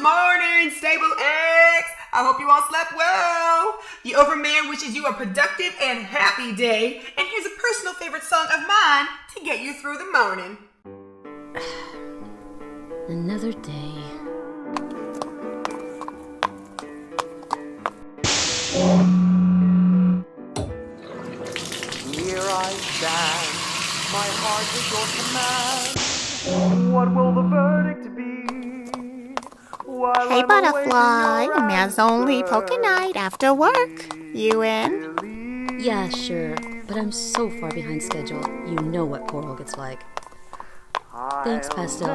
morning, Stable X! I hope you all slept well. The Overmare wishes you a productive and happy day, and here's a personal favorite song of mine to get you through the morning. Another day. Here I stand, my heart is your command. What will the verdict be? While Hey, I'm Butterfly, awaiting your there's only answer. poker night after work. You in? Yeah, sure, but I'm so far behind schedule. You know what Coral gets like. Thanks, Pastel.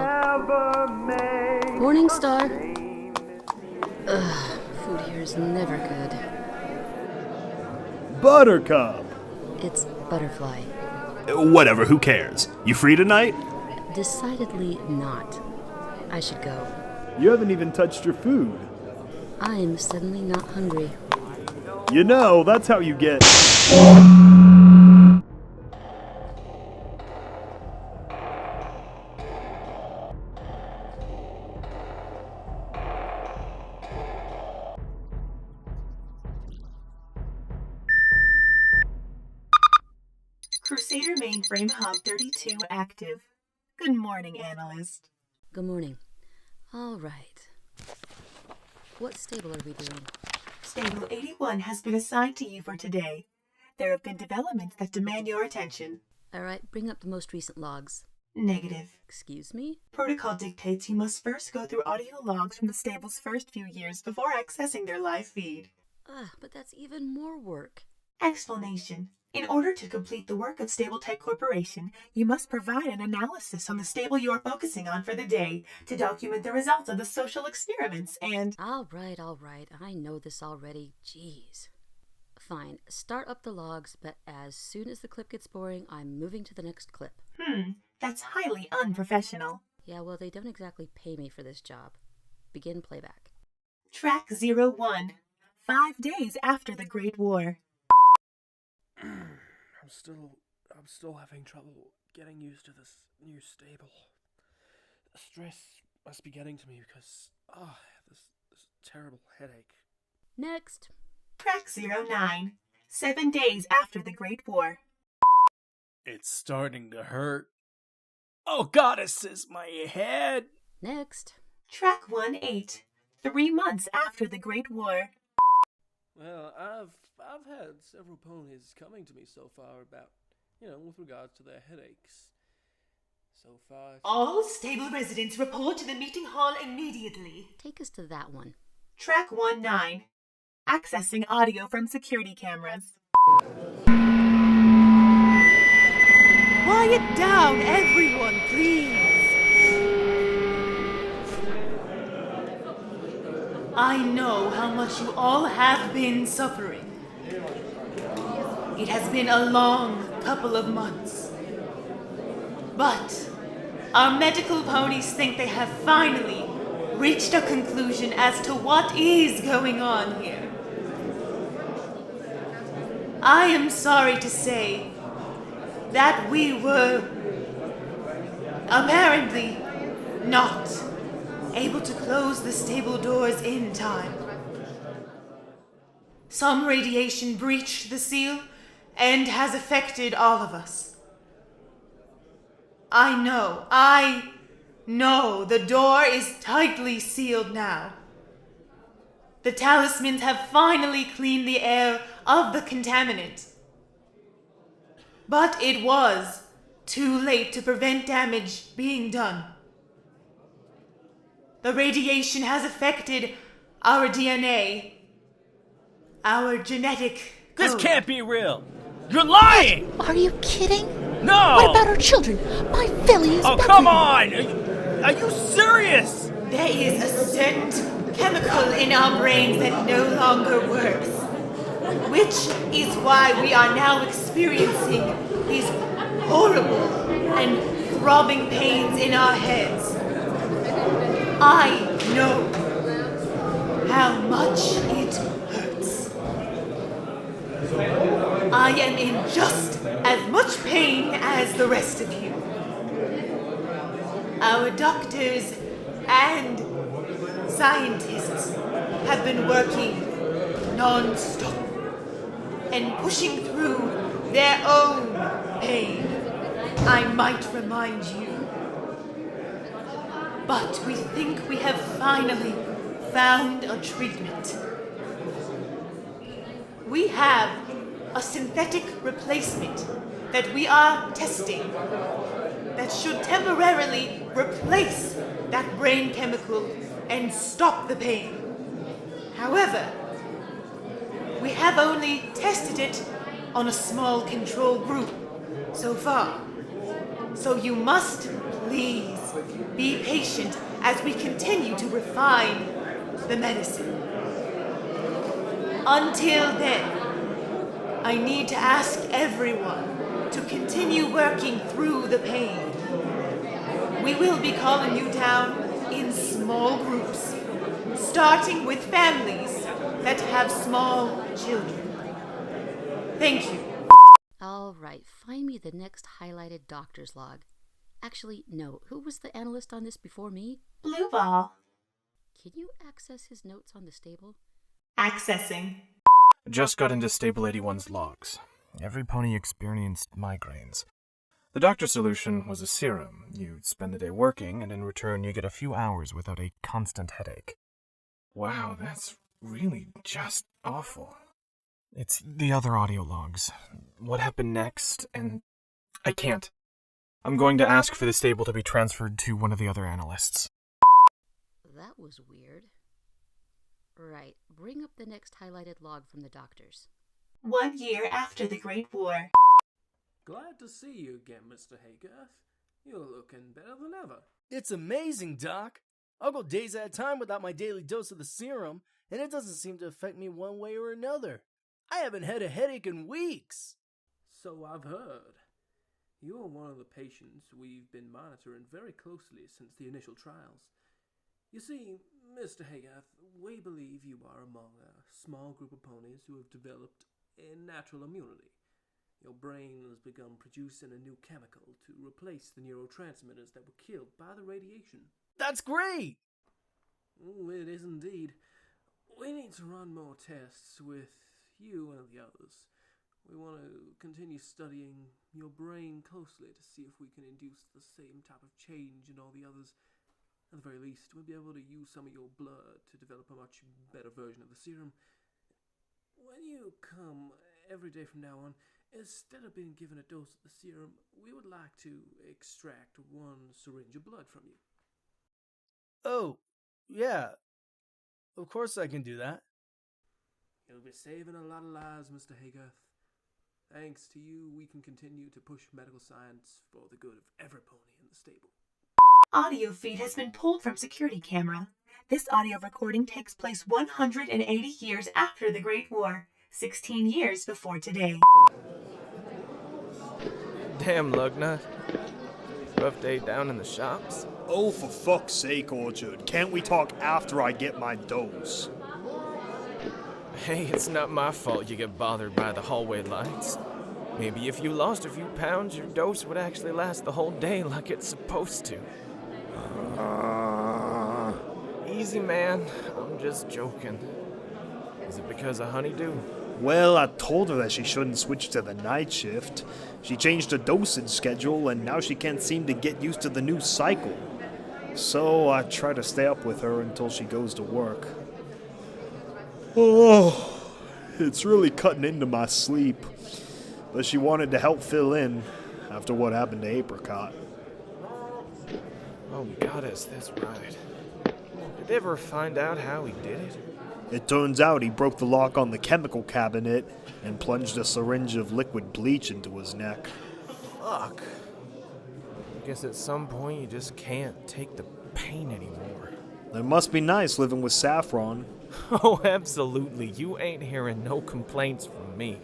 Morning, Star. Ugh, food here is never good. Buttercup! It's Butterfly. Whatever, who cares? You free tonight? Decidedly not. I should go. You haven't even touched your food. I'm suddenly not hungry. You know, that's how you get... Crusader mainframe hub 32 active. Good morning, analyst. Good morning. All right. What stable are we doing? Stable 81 has been assigned to you for today. There have been developments that demand your attention. All right, bring up the most recent logs. Negative. Excuse me? Protocol dictates you must first go through audio logs from the stable's first few years before accessing their live feed. But that's even more work. Explanation. In order to complete the work of Stable Tec Corporation, you must provide an analysis on the stable you are focusing on for the day to document the results of the social experiments and... All right. I know this already. Jeez. Fine, start up the logs, but as soon as the clip gets boring, I'm moving to the next clip. That's highly unprofessional. Yeah, well, they don't exactly pay me for this job. Begin playback. Track 01. 5 days after the Great War. I'm still having trouble getting used to this new stable. The stress must be getting to me because, this terrible headache. Next. Track 09. 7 days after the Great War. It's starting to hurt. Oh, goddesses, my head! Next. Track 18. 3 months after the Great War. Well, I've had several ponies coming to me so far about, with regards to their headaches. So far... All stable residents report to the meeting hall immediately. Take us to that one. Track 19. Accessing audio from security cameras. Quiet down, everyone, please. I know how much you all have been suffering. It has been a long couple of months. But our medical ponies think they have finally reached a conclusion as to what is going on here. I am sorry to say that we were apparently not able to close the stable doors in time. Some radiation breached the seal and has affected all of us. I know the door is tightly sealed now. The talismans have finally cleaned the air of the contaminant. But it was too late to prevent damage being done. The radiation has affected our DNA, our genetic code. This can't be real! You're lying! Are you kidding? No! What about our children? My filly is Oh, better. come on! Are you serious? There is a certain chemical in our brains that no longer works, which is why we are now experiencing these horrible and throbbing pains in our heads. I know how much it hurts. I am in just as much pain as the rest of you. Our doctors and scientists have been working non-stop and pushing through their own pain, I might remind you. But we think we have finally found a treatment. We have a synthetic replacement that we are testing that should temporarily replace that brain chemical and stop the pain. However, we have only tested it on a small control group so far. So you must please be patient as we continue to refine the medicine. Until then, I need to ask everyone to continue working through the pain. We will be calling you down in small groups, starting with families that have small children. Thank you. All right, find me the next highlighted doctor's log. Actually, no. Who was the analyst on this before me? Blueball. Can you access his notes on the stable? Accessing. Just got into Stable 81's logs. Every pony experienced migraines. The doctor's solution was a serum. You spend the day working, and in return you get a few hours without a constant headache. Wow, that's really just awful. It's the other audio logs. What happened next, and I can't. I'm going to ask for the stable to be transferred to one of the other analysts. That was weird. Right, bring up the next highlighted log from the doctors. 1 year after the Great War. Glad to see you again, Mr. Haygirth. You're looking better than ever. It's amazing, Doc. I'll go days at a time without my daily dose of the serum, and it doesn't seem to affect me one way or another. I haven't had a headache in weeks. So I've heard. You're one of the patients we've been monitoring very closely since the initial trials. You see, Mr. Haygirth, we believe you are among a small group of ponies who have developed a natural immunity. Your brain has begun producing a new chemical to replace the neurotransmitters that were killed by the radiation. That's great! Oh, it is indeed. We need to run more tests with you and the others. We want to continue studying your brain closely to see if we can induce the same type of change in all the others. At the very least, we'll be able to use some of your blood to develop a much better version of the serum. When you come every day from now on, instead of being given a dose of the serum, we would like to extract 1 syringe of blood from you. Oh, yeah. Of course I can do that. You'll be saving a lot of lives, Mr. Haygirth. Thanks to you, we can continue to push medical science for the good of every pony in the stable. Audio feed has been pulled from security camera. This audio recording takes place 180 years after the Great War, 16 years before today. Damn, Lug Nut. Rough day down in the shops. Oh, for fuck's sake, Orchard. Can't we talk after I get my dose? Hey, it's not my fault you get bothered by the hallway lights. Maybe if you lost a few pounds, your dose would actually last the whole day like it's supposed to. Easy, man. I'm just joking. Is it because of honeydew? Well, I told her that she shouldn't switch to the night shift. She changed her dosage schedule, and now she can't seem to get used to the new cycle. So I try to stay up with her until she goes to work. Oh, it's really cutting into my sleep. But she wanted to help fill in after what happened to Apricot. Oh, goddess, that's right. Did they ever find out how he did it? It turns out he broke the lock on the chemical cabinet and plunged a syringe of liquid bleach into his neck. Fuck. I guess at some point you just can't take the pain anymore. It must be nice living with Saffron. Oh, absolutely. You ain't hearing no complaints from me.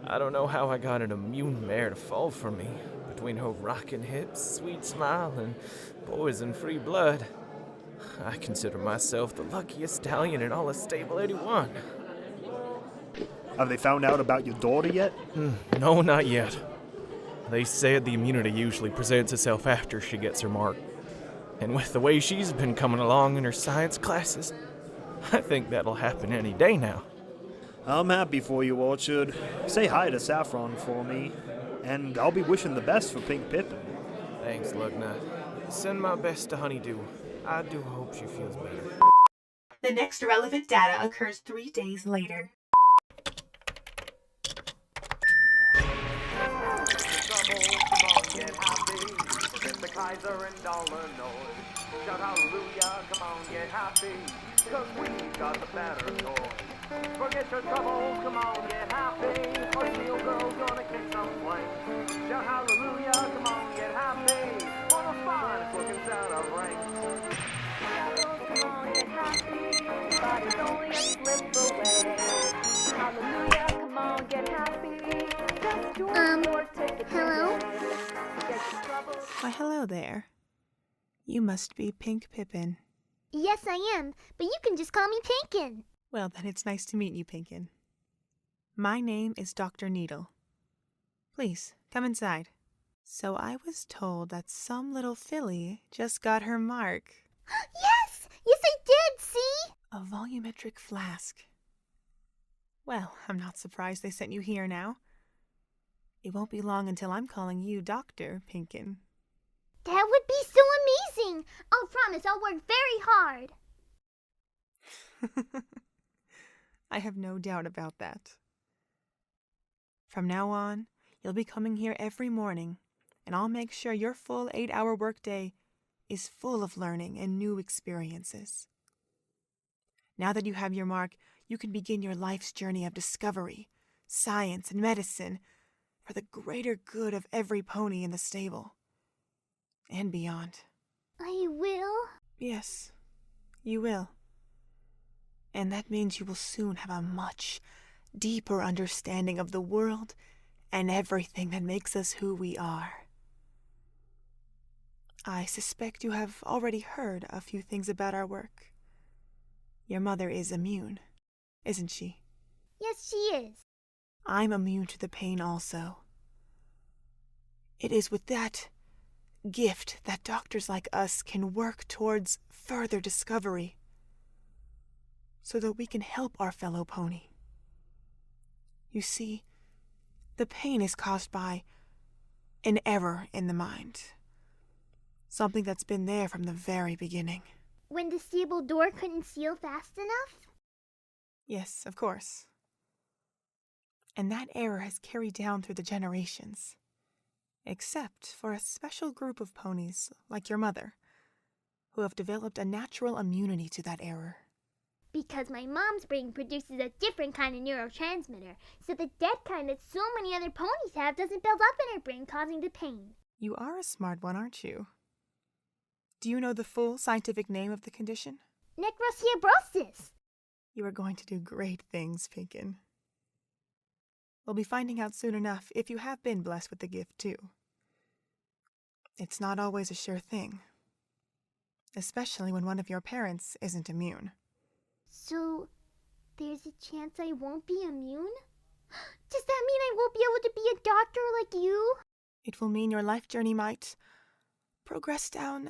I don't know how I got an immune mare to fall for me. Between her rockin' hips, sweet smile, and poison-free blood. I consider myself the luckiest stallion in all of Stable 81. Have they found out about your daughter yet? No, not yet. They said the immunity usually presents itself after she gets her mark. And with the way she's been coming along in her science classes, I think that'll happen any day now. I'm happy for you, Orchard. Say hi to Saffron for me, and I'll be wishing the best for Pink Pippin. Thanks, Lug Nut. Send my best to Honeydew. I do hope she feels better. The next relevant data occurs 3 days later. Kaiser and dollar noise. Shout hallelujah, come on, get happy, cause we got the better toy. Forget your troubles, come on, get happy, or steel girl's gonna kick some flames. Shout hallelujah, come on, get happy, for the finest looking set of rings. Come on, get happy, but it's only a slip away. Hallelujah, come on, get happy, just your ticket hello? today. Why, hello there. You must be Pink Pippin. Yes, I am, but you can just call me Pinkin. Well, then it's nice to meet you, Pinkin. My name is Dr. Needle. Please, come inside. So I was told that some little filly just got her mark. Yes! Yes, I did, see? A volumetric flask. Well, I'm not surprised they sent you here now. It won't be long until I'm calling you Dr. Pinkin. That would be so amazing! I'll promise I'll work very hard. I have no doubt about that. From now on, you'll be coming here every morning, and I'll make sure your full 8-hour workday is full of learning and new experiences. Now that you have your mark, you can begin your life's journey of discovery, science, and medicine for the greater good of every pony in the stable. And beyond. I will? Yes, you will. And that means you will soon have a much deeper understanding of the world and everything that makes us who we are. I suspect you have already heard a few things about our work. Your mother is immune, isn't she? Yes, she is. I'm immune to the pain also. It is with that gift that doctors like us can work towards further discovery, so that we can help our fellow pony. You see, the pain is caused by an error in the mind. Something that's been there from the very beginning. When the stable door couldn't seal fast enough? Yes, of course. And that error has carried down through the generations. Except for a special group of ponies, like your mother, who have developed a natural immunity to that error. Because my mom's brain produces a different kind of neurotransmitter, so the dead kind that so many other ponies have doesn't build up in her brain, causing the pain. You are a smart one, aren't you? Do you know the full scientific name of the condition? Necrosciabrosis. You are going to do great things, Pinkin. We'll be finding out soon enough if you have been blessed with the gift, too. It's not always a sure thing, especially when one of your parents isn't immune. So, there's a chance I won't be immune? Does that mean I won't be able to be a doctor like you? It will mean your life journey might progress down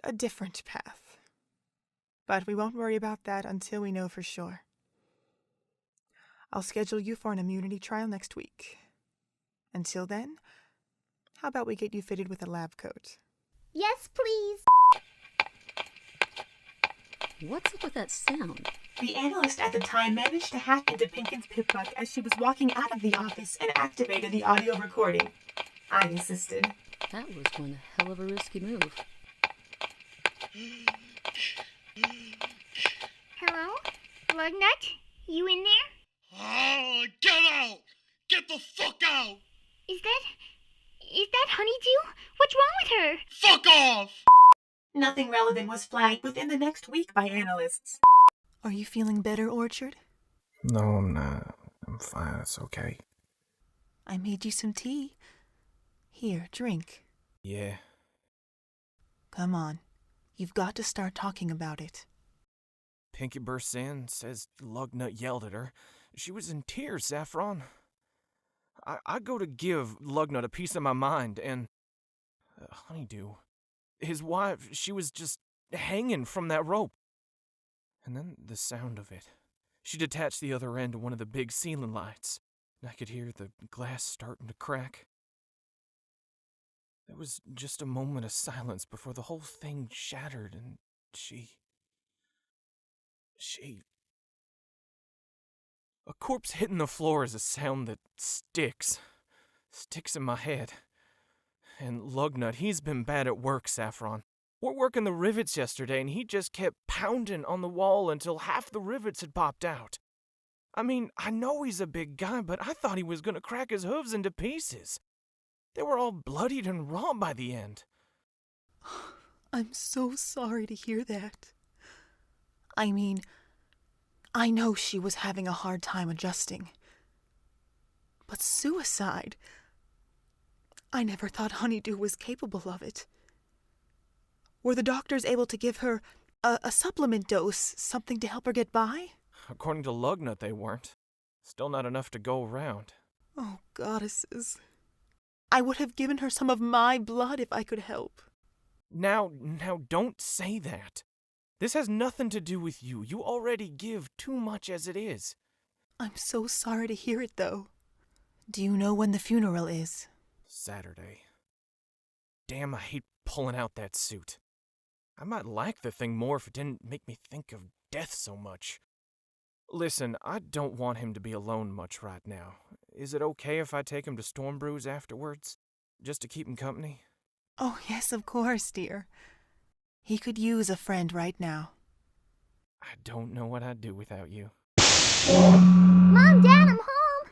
a different path. But we won't worry about that until we know for sure. I'll schedule you for an immunity trial next week. Until then, how about we get you fitted with a lab coat? Yes, please. What's up with that sound? The analyst at the time managed to hack into Pinkin's pip-buck as she was walking out of the office and activated the audio recording. I assisted. That was one hell of a risky move. Hello? Lug Nut? You in there? Oh, get out! Get the fuck out! Is that Honeydew? What's wrong with her? Fuck off! Nothing relevant was flagged within the next week by analysts. Are you feeling better, Orchard? No, I'm not. I'm fine. It's okay. I made you some tea. Here, drink. Yeah. Come on. You've got to start talking about it. Pinky bursts in, says Lug Nut yelled at her. She was in tears, Saffron. I go to give Lug Nut a piece of my mind, and... Honeydew, his wife, she was just hanging from that rope. And then the sound of it. She detached the other end of one of the big ceiling lights, and I could hear the glass starting to crack. There was just a moment of silence before the whole thing shattered, and she... A corpse hitting the floor is a sound that sticks in my head. And Lug Nut, he's been bad at work, Saffron. We're working the rivets yesterday, and he just kept pounding on the wall until half the rivets had popped out. I mean, I know he's a big guy, but I thought he was gonna crack his hooves into pieces. They were all bloodied and raw by the end. I'm so sorry to hear that. I mean, I know she was having a hard time adjusting. But suicide? I never thought Honeydew was capable of it. Were the doctors able to give her a supplement dose, something to help her get by? According to Lug Nut, they weren't. Still not enough to go around. Oh, goddesses. I would have given her some of my blood if I could help. Now, don't say that. This has nothing to do with you. You already give too much as it is. I'm so sorry to hear it, though. Do you know when the funeral is? Saturday. Damn, I hate pulling out that suit. I might like the thing more if it didn't make me think of death so much. Listen, I don't want him to be alone much right now. Is it okay if I take him to Stormbrews afterwards? Just to keep him company? Oh, yes, of course, dear. He could use a friend right now. I don't know what I'd do without you. Mom, Dad, I'm home!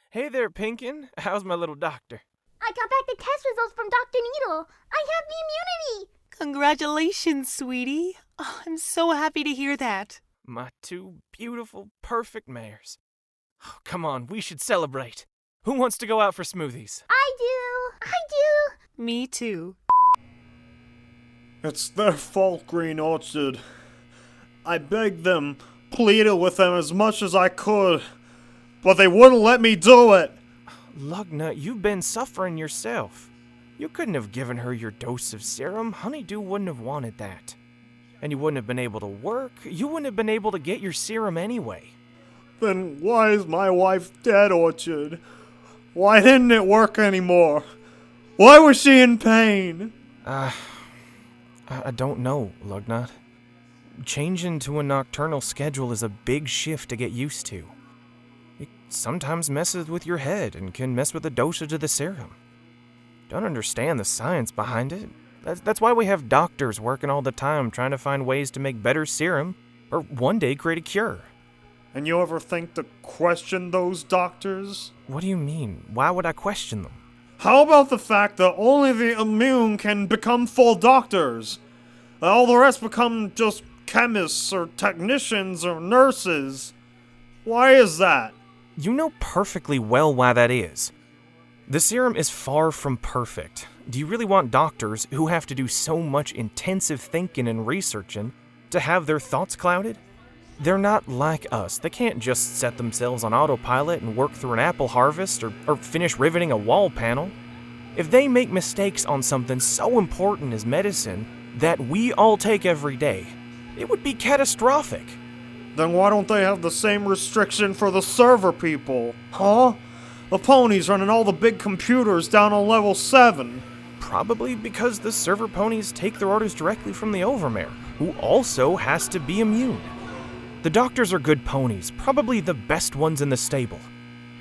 Hey there, Pinkin. How's my little doctor? I got back the test results from Dr. Needle. I have the immunity! Congratulations, sweetie. Oh, I'm so happy to hear that. My two beautiful, perfect mares. Oh, come on, we should celebrate. Who wants to go out for smoothies? I do! Me too. It's their fault, Green Orchard. I begged them, pleaded with them as much as I could, but they wouldn't let me do it. Lug Nut, you've been suffering yourself. You couldn't have given her your dose of serum. Honeydew wouldn't have wanted that. And you wouldn't have been able to work. You wouldn't have been able to get your serum anyway. Then why is my wife dead, Orchard? Why didn't it work anymore? Why was she in pain? I don't know, Lug Nut. Changing to a nocturnal schedule is a big shift to get used to. It sometimes messes with your head and can mess with the dosage of the serum. Don't understand the science behind it. That's why we have doctors working all the time trying to find ways to make better serum, or one day create a cure. And you ever think to question those doctors? What do you mean? Why would I question them? How about the fact that only the immune can become full doctors? That all the rest become just chemists or technicians or nurses? Why is that? You know perfectly well why that is. The serum is far from perfect. Do you really want doctors who have to do so much intensive thinking and researching to have their thoughts clouded? They're not like us. They can't just set themselves on autopilot and work through an apple harvest or finish riveting a wall panel. If they make mistakes on something so important as medicine that we all take every day, it would be catastrophic. Then why don't they have the same restriction for the server people? Huh? The ponies running all the big computers down on level 7. Probably because the server ponies take their orders directly from the Overmare, who also has to be immune. The doctors are good ponies, probably the best ones in the stable.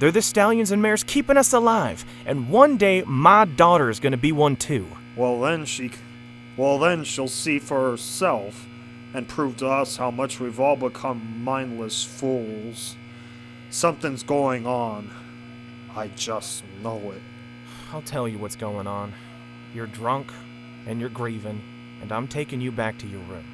They're the stallions and mares keeping us alive, and one day my daughter's gonna be one too. Well then she'll see for herself and prove to us how much we've all become mindless fools. Something's going on. I just know it. I'll tell you what's going on. You're drunk, and you're grieving, and I'm taking you back to your room.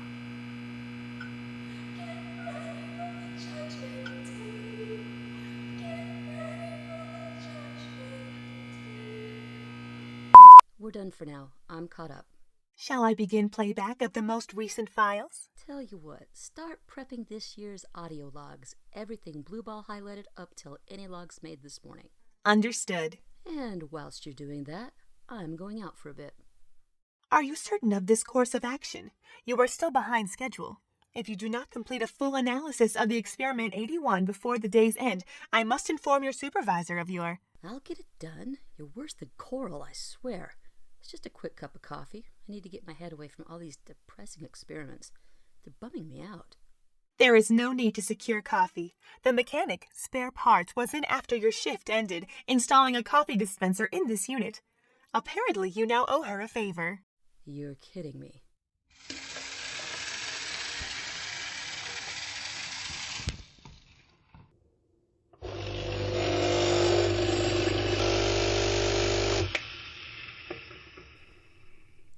We're done for now. I'm caught up. Shall I begin playback of the most recent files? Tell you what, start prepping this year's audio logs. Everything Blueball highlighted up till any logs made this morning. Understood. And whilst you're doing that, I'm going out for a bit. Are you certain of this course of action? You are still behind schedule. If you do not complete a full analysis of the Experiment 81 before the day's end, I must inform your supervisor of your... I'll get it done. You're worse than Coral, I swear. It's just a quick cup of coffee. I need to get my head away from all these depressing experiments. They're bumming me out. There is no need to secure coffee. The mechanic, Spare Parts, was in after your shift ended, installing a coffee dispenser in this unit. Apparently, you now owe her a favor. You're kidding me.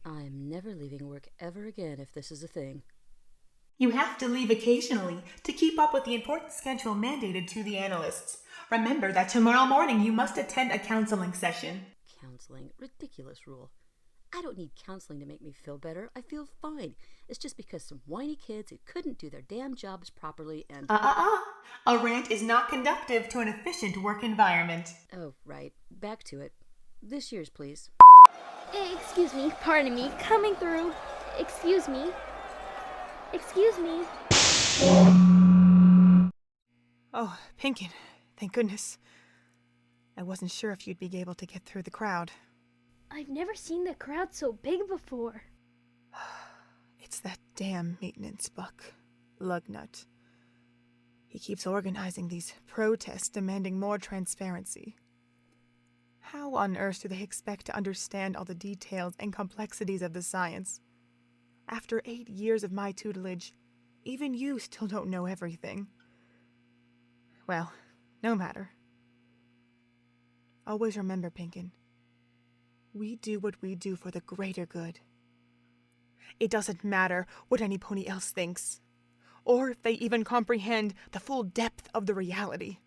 I'm never leaving work ever again if this is a thing. You have to leave occasionally to keep up with the important schedule mandated to the analysts. Remember that tomorrow morning you must attend a counseling session. Counseling? Ridiculous rule. I don't need counseling to make me feel better. I feel fine. It's just because some whiny kids who couldn't do their damn jobs properly and... A rant is not conducive to an efficient work environment. Oh, right. Back to it. This year's, please. Excuse me, pardon me, coming through. Excuse me. Excuse me. Oh, Pinkin, thank goodness. I wasn't sure if you'd be able to get through the crowd. I've never seen the crowd so big before. It's that damn maintenance buck, Lug Nut. He keeps organizing these protests demanding more transparency. How on earth do they expect to understand all the details and complexities of the science? After 8 years of my tutelage, even you still don't know everything. Well, no matter. Always remember, Pinkin. We do what we do for the greater good. It doesn't matter what any pony else thinks, or if they even comprehend the full depth of the reality.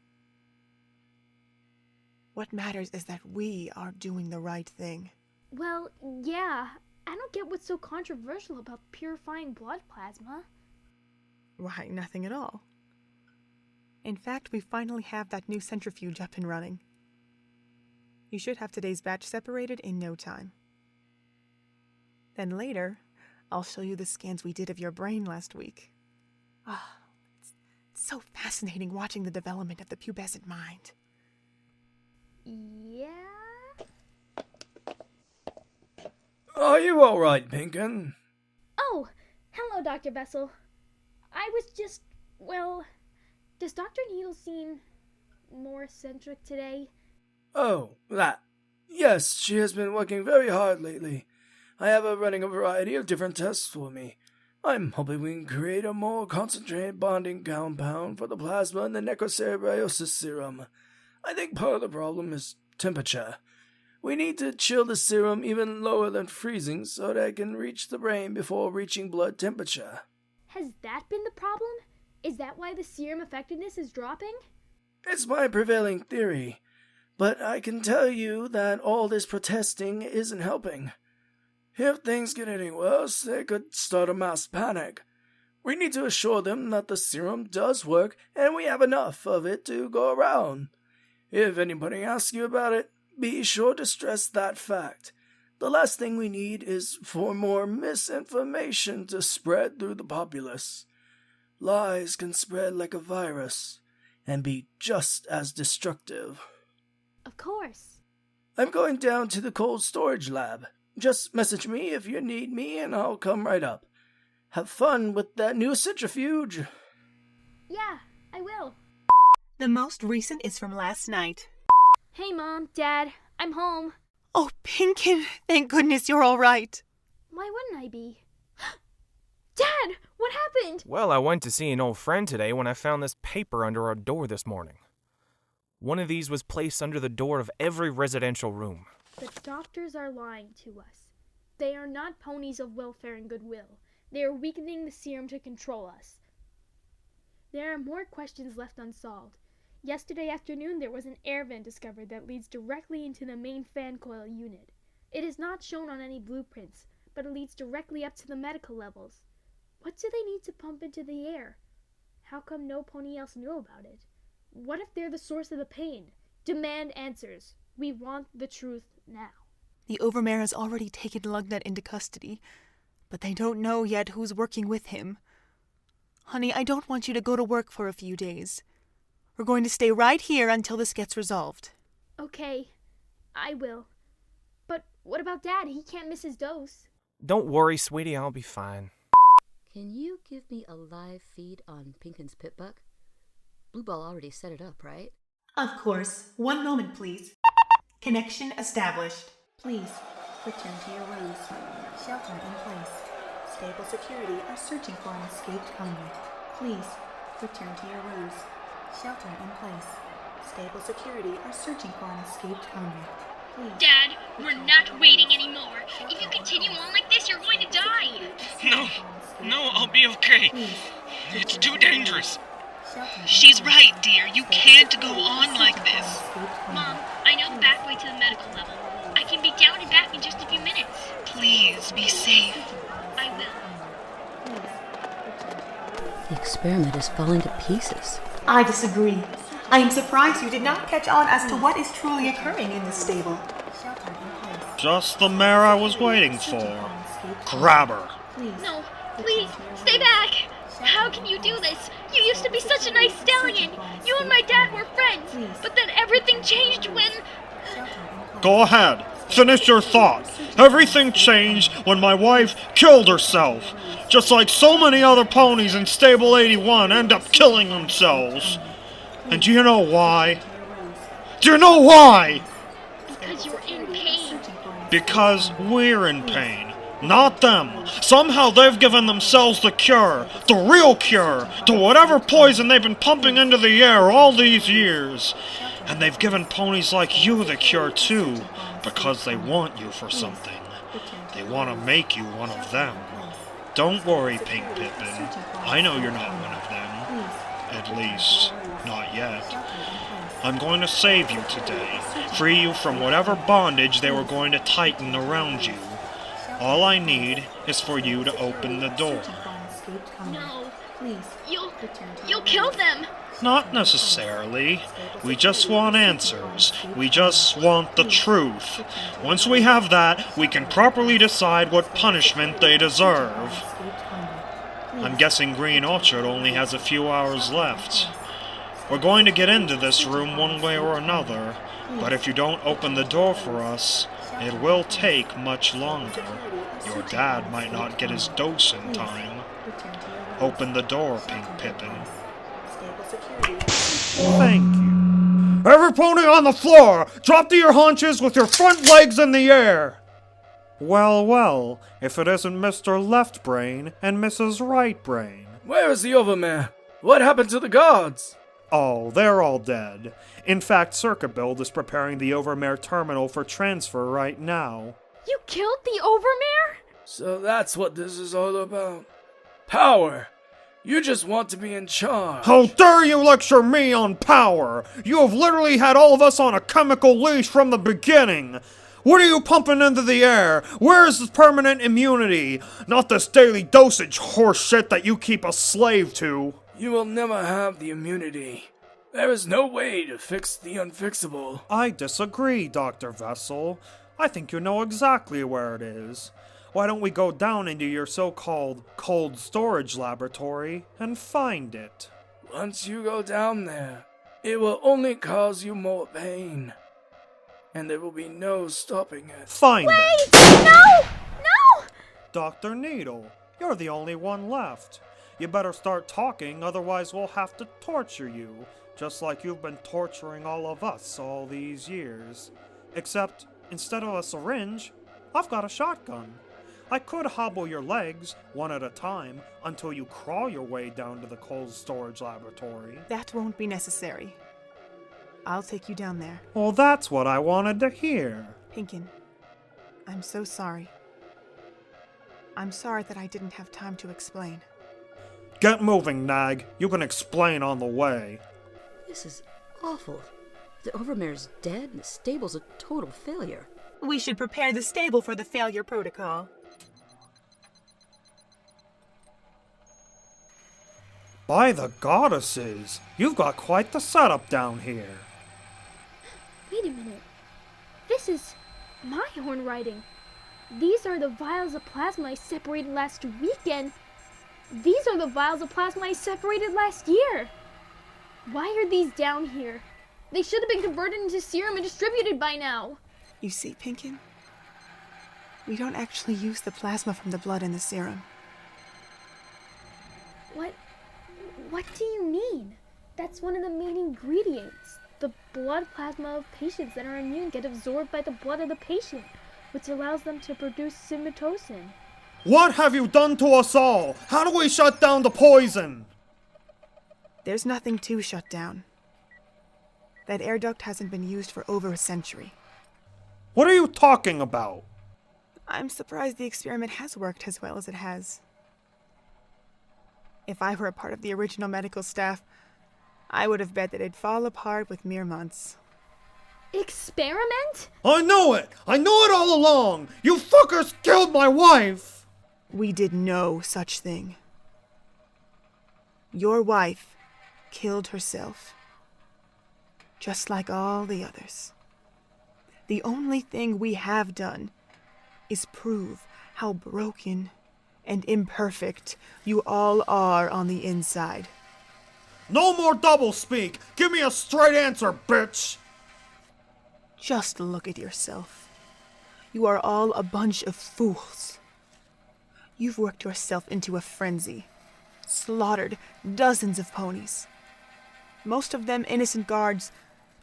What matters is that we are doing the right thing. Well, yeah. I don't get what's so controversial about purifying blood plasma. Why, nothing at all. In fact, we finally have that new centrifuge up and running. You should have today's batch separated in no time. Then later, I'll show you the scans we did of your brain last week. It's so fascinating watching the development of the pubescent mind. Yeah? Are you alright, Pinkin? Oh, hello, Dr. Vessel. I was just, well, does Dr. Needle seem more eccentric today? Oh, that. Yes, she has been working very hard lately. I have her running a variety of different tests for me. I'm hoping we can create a more concentrated bonding compound for the plasma in the necrocerebriosis serum. I think part of the problem is temperature. We need to chill the serum even lower than freezing so that it can reach the brain before reaching blood temperature. Has that been the problem? Is that why the serum effectiveness is dropping? It's my prevailing theory, but I can tell you that all this protesting isn't helping. If things get any worse, they could start a mass panic. We need to assure them that the serum does work and we have enough of it to go around. If anybody asks you about it, be sure to stress that fact. The last thing we need is for more misinformation to spread through the populace. Lies can spread like a virus and be just as destructive. Of course. I'm going down to the cold storage lab. Just message me if you need me and I'll come right up. Have fun with that new centrifuge. Yeah, I will. The most recent is from last night. Hey, Mom, Dad, I'm home. Oh, Pinkin, thank goodness you're all right. Why wouldn't I be? Dad, what happened? Well, I went to see an old friend today when I found this paper under our door this morning. One of these was placed under the door of every residential room. The doctors are lying to us. They are not ponies of welfare and goodwill. They are weakening the serum to control us. There are more questions left unsolved. Yesterday afternoon, there was an air vent discovered that leads directly into the main fan coil unit. It is not shown on any blueprints, but it leads directly up to the medical levels. What do they need to pump into the air? How come no pony else knew about it? What if they're the source of the pain? Demand answers. We want the truth now. The Overmare has already taken Lug Nut into custody, but they don't know yet who's working with him. Honey, I don't want you to go to work for a few days. We're going to stay right here until this gets resolved. Okay, I will. But what about Dad? He can't miss his dose. Don't worry, sweetie, I'll be fine. Can you give me a live feed on Pinkin's Pip-Buck? Blueball already set it up, right? Of course. One moment, please. Connection established. Please, return to your rooms. Shelter in place. Stable security are searching for an escaped convict. Please, return to your rooms. Shelter in place. Stable security are searching for an escaped convict. Please. Dad, we're not waiting anymore. If you continue on like this, you're going to die. No, I'll be okay. It's too dangerous. She's right, dear. You can't go on like this. Mom, I know the back way to the medical level. I can be down and back in just a few minutes. Please, be safe. I will. The experiment is falling to pieces. I disagree. I am surprised you did not catch on as to what is truly occurring in this stable. Just the mare I was waiting for. Grab her. No, please, stay back. How can you do this? You used to be such a nice stallion. You and my dad were friends, but then everything changed when... Go ahead. Finish your thought. Everything changed when my wife killed herself. Just like so many other ponies in Stable 81 end up killing themselves. And do you know why? Do you know why? Because you're in pain. Because we're in pain. Not them. Somehow they've given themselves the cure. The real cure. To whatever poison they've been pumping into the air all these years. And they've given ponies like you the cure too. Because they want you for something. They want to make you one of them. Don't worry, Pink Pippin. I know you're not one of them. At least, not yet. I'm going to save you today. Free you from whatever bondage they were going to tighten around you. All I need is for you to open the door. No. You'll kill them. Not necessarily. We just want answers. We just want the truth. Once we have that, we can properly decide what punishment they deserve. I'm guessing Green Orchard only has a few hours left. We're going to get into this room one way or another, but if you don't open the door for us, it will take much longer. Your dad might not get his dose in time. Open the door, Pink Pippin. Thank you. Every pony on the floor! Drop to your haunches with your front legs in the air! Well, if it isn't Mr. Left Brain and Mrs. Right Brain. Where is the Overmare? What happened to the guards? Oh, they're all dead. In fact, Circuit Build is preparing the Overmare terminal for transfer right now. You killed the Overmare? So that's what this is all about. Power! You just want to be in charge. How dare you lecture me on power! You have literally had all of us on a chemical leash from the beginning! What are you pumping into the air? Where is this permanent immunity? Not this daily dosage horseshit that you keep a slave to. You will never have the immunity. There is no way to fix the unfixable. I disagree, Dr. Vessel. I think you know exactly where it is. Why don't we go down into your so-called cold storage laboratory and find it? Once you go down there, it will only cause you more pain. And there will be no stopping it. Find it! Wait! No! Dr. Needle, you're the only one left. You better start talking, otherwise we'll have to torture you. Just like you've been torturing all of us all these years. Except, instead of a syringe, I've got a shotgun. I could hobble your legs, one at a time, until you crawl your way down to the cold storage laboratory. That won't be necessary. I'll take you down there. Well, that's what I wanted to hear. Pinkin, I'm so sorry. I'm sorry that I didn't have time to explain. Get moving, Nag. You can explain on the way. This is awful. The Overmare's dead and the stable's a total failure. We should prepare the stable for the failure protocol. By the goddesses, you've got quite the setup down here. Wait a minute. This is My horn riding. These are the vials of plasma I separated last weekend. These are the vials of plasma I separated last year. Why are these down here? They should have been converted into serum and distributed by now. You see, Pinkin? We don't actually use the plasma from the blood in the serum. What do you mean? That's one of the main ingredients. The blood plasma of patients that are immune get absorbed by the blood of the patient, which allows them to produce symptosin. What have you done to us all? How do we shut down the poison? There's nothing to shut down. That air duct hasn't been used for over a century. What are you talking about? I'm surprised the experiment has worked as well as it has. If I were a part of the original medical staff, I would have bet that it'd fall apart with mere months. Experiment? I know it! I know it all along! You fuckers killed my wife! We did no such thing. Your wife killed herself. Just like all the others. The only thing we have done is prove how broken and imperfect you all are on the inside. No more doublespeak! Give me a straight answer, bitch! Just look at yourself. You are all a bunch of fools. You've worked yourself into a frenzy, slaughtered dozens of ponies. Most of them innocent guards,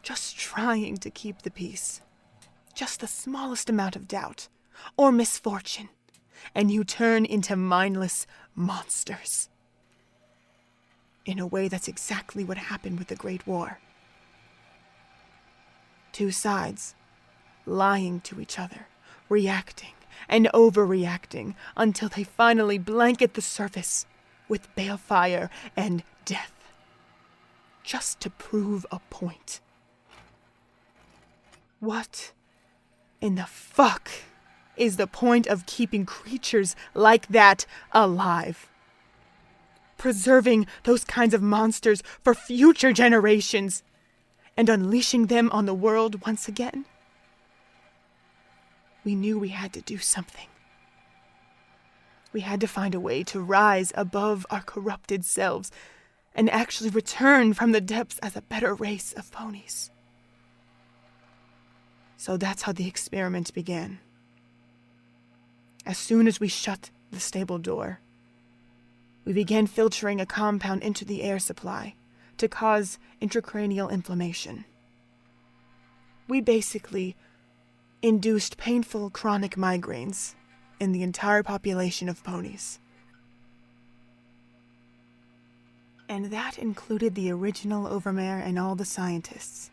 just trying to keep the peace. Just the smallest amount of doubt or misfortune, and you turn into mindless monsters. In a way, that's exactly what happened with the Great War. Two sides, lying to each other, reacting and overreacting until they finally blanket the surface with balefire and death. Just to prove a point. What in the fuck is the point of keeping creatures like that alive? Preserving those kinds of monsters for future generations and unleashing them on the world once again? We knew we had to do something. We had to find a way to rise above our corrupted selves and actually return from the depths as a better race of ponies. So that's how the experiment began. As soon as we shut the stable door, we began filtering a compound into the air supply to cause intracranial inflammation. We basically induced painful chronic migraines in the entire population of ponies. And that included the original Overmare and all the scientists.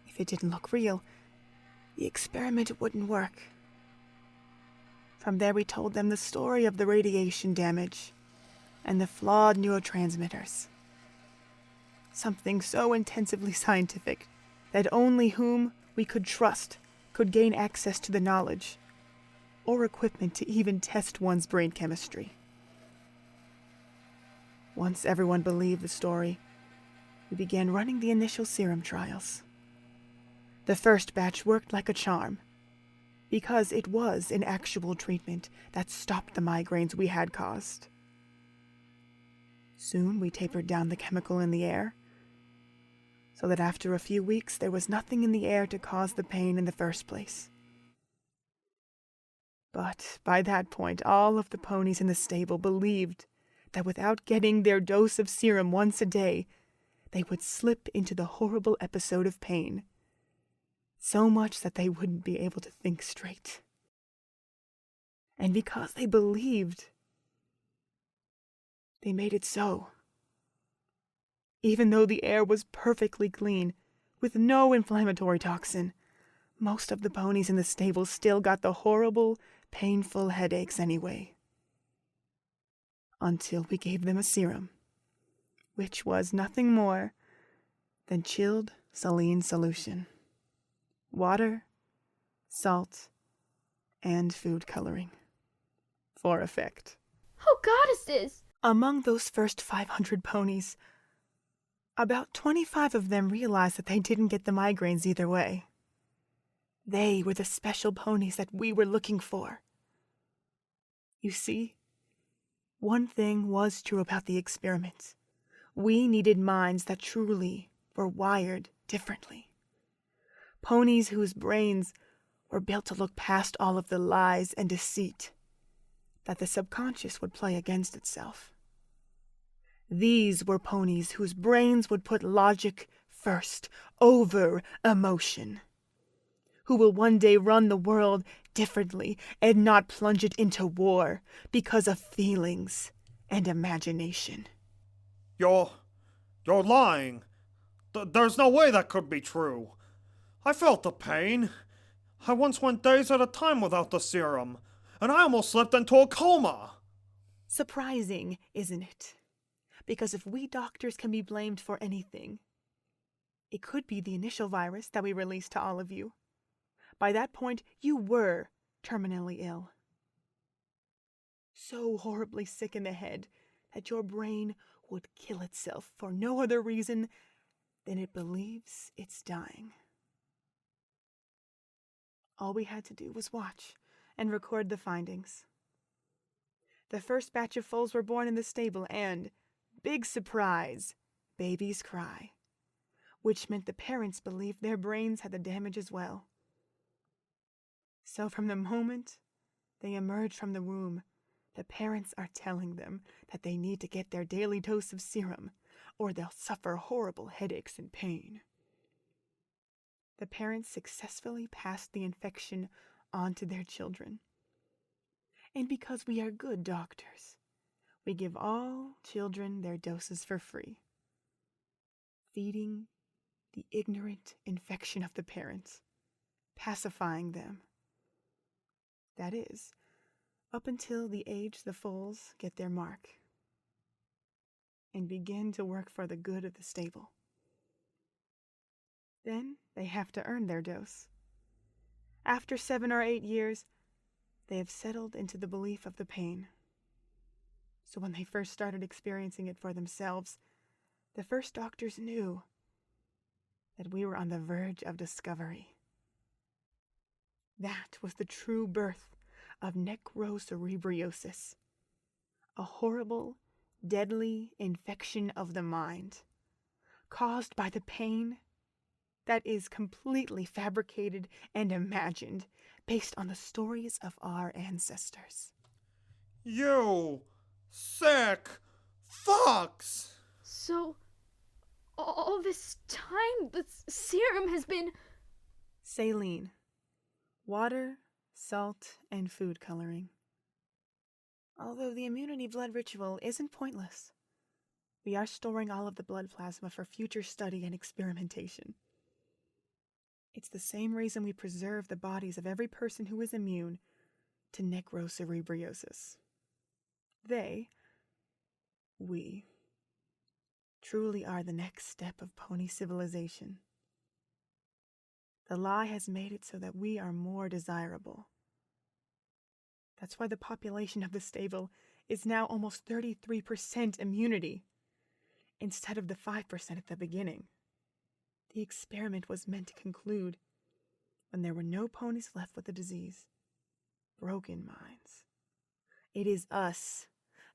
If it didn't look real, the experiment wouldn't work. From there we told them the story of the radiation damage and the flawed neurotransmitters. Something so intensively scientific that only whom we could trust could gain access to the knowledge or equipment to even test one's brain chemistry. Once everyone believed the story, we began running the initial serum trials. The first batch worked like a charm, because it was an actual treatment that stopped the migraines we had caused. Soon we tapered down the chemical in the air, so that after a few weeks there was nothing in the air to cause the pain in the first place. But by that point, all of the ponies in the stable believed that without getting their dose of serum once a day, they would slip into the horrible episode of pain, so much that they wouldn't be able to think straight. And because they believed, they made it so. Even though the air was perfectly clean, with no inflammatory toxin, most of the ponies in the stable still got the horrible, painful headaches anyway. Until we gave them a serum, which was nothing more than chilled saline solution. Water, salt, and food coloring. For effect. Oh, goddesses! Among those first 500 ponies, about 25 of them realized that they didn't get the migraines either way. They were the special ponies that we were looking for. You see, one thing was true about the experiment. We needed minds that truly were wired differently. Ponies whose brains were built to look past all of the lies and deceit that the subconscious would play against itself. These were ponies whose brains would put logic first over emotion, who will one day run the world differently and not plunge it into war because of feelings and imagination. You're lying. There's no way that could be true. I felt the pain. I once went days at a time without the serum, and I almost slipped into a coma. Surprising, isn't it? Because if we doctors can be blamed for anything, it could be the initial virus that we released to all of you. By that point, you were terminally ill. So horribly sick in the head that your brain would kill itself for no other reason than it believes it's dying. All we had to do was watch and record the findings. The first batch of foals were born in the stable and, big surprise, babies cry, which meant the parents believed their brains had the damage as well. So from the moment they emerge from the womb, the parents are telling them that they need to get their daily dose of serum, or they'll suffer horrible headaches and pain. The parents successfully passed the infection on to their children. And because we are good doctors, we give all children their doses for free, feeding the ignorant infection of the parents, pacifying them. That is, up until the age the foals get their mark and begin to work for the good of the stable. Then they have to earn their dose. After 7 or 8 years, they have settled into the belief of the pain. So when they first started experiencing it for themselves, the first doctors knew that we were on the verge of discovery. That was the true birth of necrocerebriosis, a horrible, deadly infection of the mind, caused by the pain that is completely fabricated and imagined based on the stories of our ancestors. You sick fucks! So, all this time, the serum has been... Saline. Water, salt, and food coloring. Although the immunity blood ritual isn't pointless, we are storing all of the blood plasma for future study and experimentation. It's the same reason we preserve the bodies of every person who is immune to necrocerebriosis. We, truly are the next step of pony civilization. The lie has made it so that we are more desirable. That's why the population of the stable is now almost 33% immunity, instead of the 5% at the beginning. The experiment was meant to conclude when there were no ponies left with the disease. Broken minds. It is us,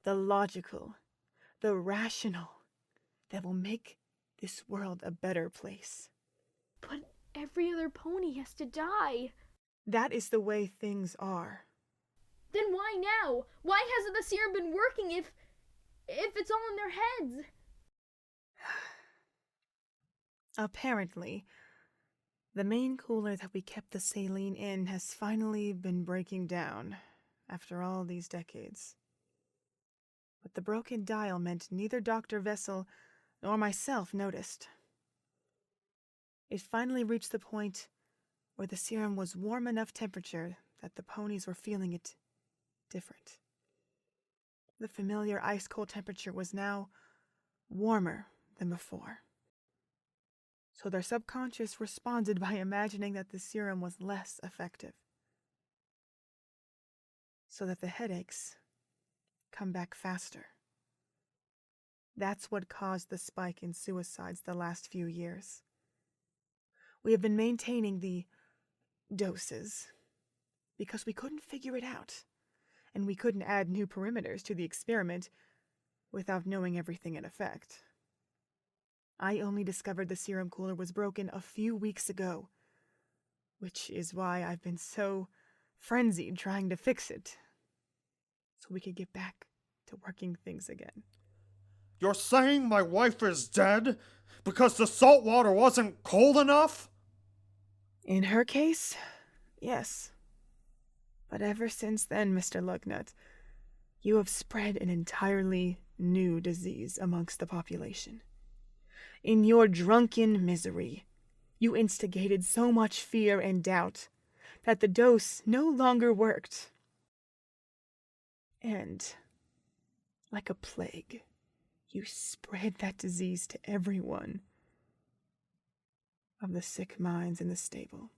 the logical, the rational, that will make this world a better place. But every other pony has to die. That is the way things are. Then why now? Why hasn't the serum been working if it's all in their heads? Apparently, the main cooler that we kept the saline in has finally been breaking down after all these decades. But the broken dial meant neither Dr. Vessel nor myself noticed. It finally reached the point where the serum was warm enough temperature that the ponies were feeling it different. The familiar ice-cold temperature was now warmer than before. So their subconscious responded by imagining that the serum was less effective, so that the headaches come back faster. That's what caused the spike in suicides the last few years. We have been maintaining the doses. Because we couldn't figure it out. And we couldn't add new perimeters to the experiment without knowing everything in effect. I only discovered the serum cooler was broken a few weeks ago, which is why I've been so frenzied trying to fix it, so we could get back to working things again. You're saying my wife is dead because the salt water wasn't cold enough? In her case, yes. But ever since then, Mr. Lug Nut, you have spread an entirely new disease amongst the population. In your drunken misery, you instigated so much fear and doubt that the dose no longer worked. And, like a plague, you spread that disease to everyone of the sick minds in the stable,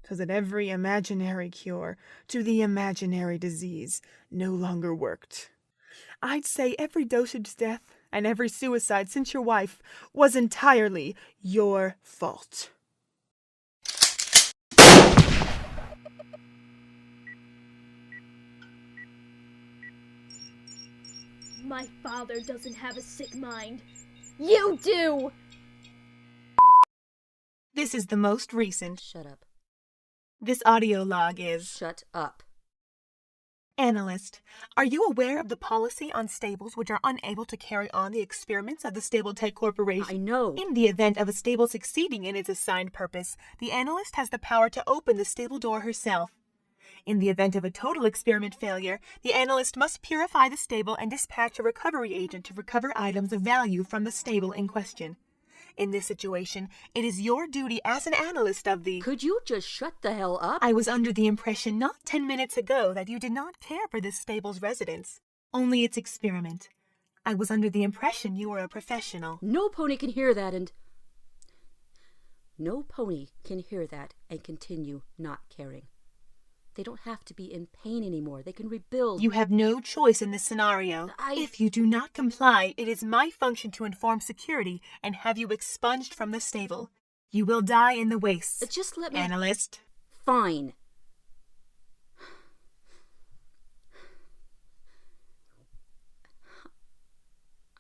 so that every imaginary cure to the imaginary disease no longer worked. I'd say every dosage death and every suicide since your wife was entirely your fault. My father doesn't have a sick mind. You do! This is the most recent. Shut up. This audio log is... Shut up. Analyst, are you aware of the policy on stables which are unable to carry on the experiments of the Stable Tec Corporation? I know. In the event of a stable succeeding in its assigned purpose, the analyst has the power to open the stable door herself. In the event of a total experiment failure, the analyst must purify the stable and dispatch a recovery agent to recover items of value from the stable in question. In this situation, it is your duty as an analyst of the... Could you just shut the hell up? I was under the impression not 10 minutes ago that you did not care for this stable's residents, only its experiment. I was under the impression you were a professional. No pony can hear that and... No pony can hear that and continue not caring. They don't have to be in pain anymore. They can rebuild. You have no choice in this scenario. If you do not comply, it is my function to inform security and have you expunged from the stable. You will die in the wastes. Just let me... Analyst. Fine.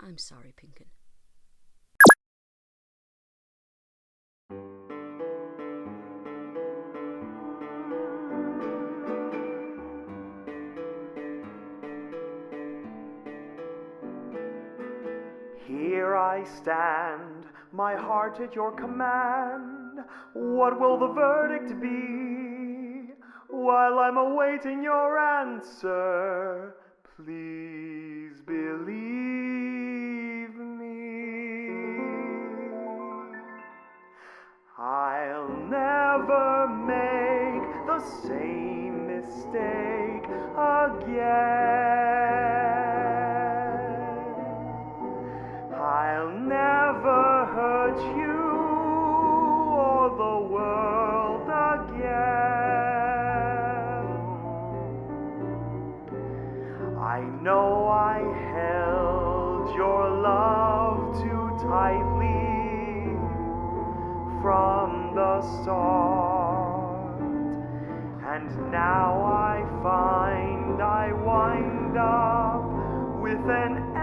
I'm sorry, Pinkin. Here I stand, my heart at your command. What will the verdict be? While I'm awaiting your answer, please believe me. I'll never make the same mistake again. I'll never hurt you or the world again. I know I held your love too tightly from the start, and now I find I wind up with an